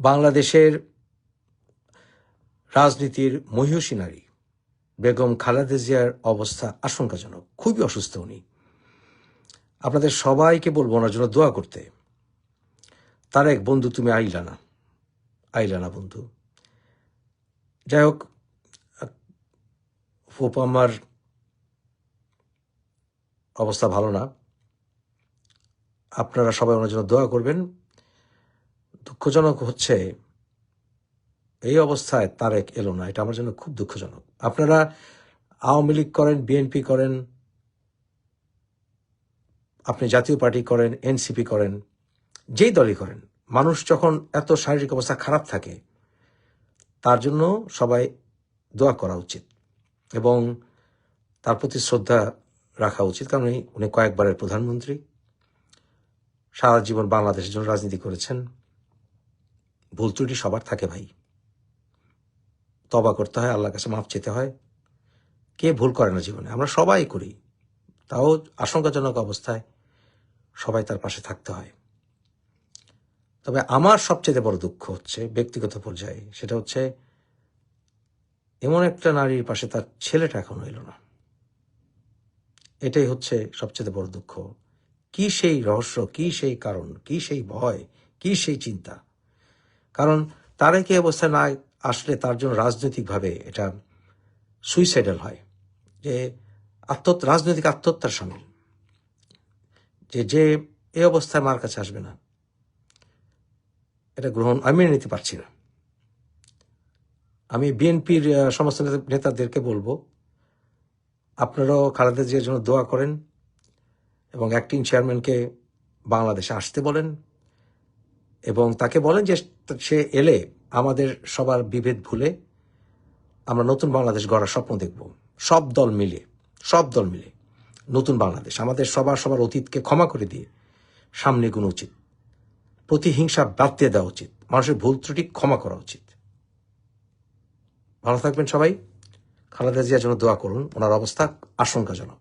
বাংলাদেশের রাজনীতির মহিষী নারী বেগম খালেদা জিয়ার অবস্থা আশঙ্কাজনক, খুবই অসুস্থ উনি। আপনাদের সবাইকে বলবো ওনার জন্য দোয়া করতে। তার এক বন্ধু, তুমি আইলা না বন্ধু। যাই হোক, ফুপাম্মার অবস্থা ভালো না, আপনারা সবাই ওনার জন্য দোয়া করবেন। দুঃখজনক হচ্ছে এই অবস্থায় তারেক এলো না, এটা আমার জন্য খুব দুঃখজনক। আপনারা আওয়ামী লীগ করেন, বিএনপি করেন, আপনি জাতীয় পার্টি করেন, এনসিপি করেন, যেই দলই করেন, মানুষ যখন এত শারীরিক অবস্থা খারাপ থাকে তার জন্য সবাই দোয়া করা উচিত এবং তার প্রতি শ্রদ্ধা রাখা উচিত। কারণ উনি কয়েকবারের প্রধানমন্ত্রী, সারা জীবন বাংলাদেশের জন্য রাজনীতি করেছেন। ভুল ত্রুটি সবার থাকে ভাই, তওবা করতে হয়, আল্লাহর কাছে মাফ চেতে হয়। কে ভুল করে না জীবনে? আমরা সবাই করি, তাও আশঙ্কাজনক অবস্থায় সবাই তার পাশে থাকতে হয়। তবে আমার সবচেয়ে বড় দুঃখ হচ্ছে ব্যক্তিগত পর্যায়ে, সেটা হচ্ছে এমন একটা নারীর পাশে তার ছেলেটা এখনো এলো না। এটাই হচ্ছে সবচেয়ে বড় দুঃখ। কি সেই রহস্য, কি সেই কারণ, কি সেই ভয়, কি সেই চিন্তা? কারণ তারা কি অবস্থায় না আসলে তার জন্য রাজনৈতিকভাবে এটা সুইসাইডাল হয়, যে রাজনৈতিক আত্মহত্যার সামিল, যে এই অবস্থায় মার কাছে আসবে না, এটা আমি মেনে নিতে পারছি না। আমি বিএনপির সমস্ত নেতাদেরকে বলবো, আপনারাও খালেদা জিয়ার জন্য দোয়া করেন এবং অ্যাক্টিং চেয়ারম্যানকে বাংলাদেশে আসতে বলেন এবং তাকে বলেন যে সে এলে আমাদের সবার বিভেদ ভুলে আমরা নতুন বাংলাদেশ গড়ার স্বপ্ন দেখব। সব দল মিলে নতুন বাংলাদেশ, আমাদের সবার অতীতকে ক্ষমা করে দিয়ে সামনে এগোনো উচিত। প্রতিহিংসা বাদ দিয়ে দেওয়া উচিত, মানুষের ভুল ত্রুটি ক্ষমা করা উচিত। ভালো থাকবেন সবাই। খালেদা জিয়ার জন্য দোয়া করুন, ওনার অবস্থা আশঙ্কাজনক।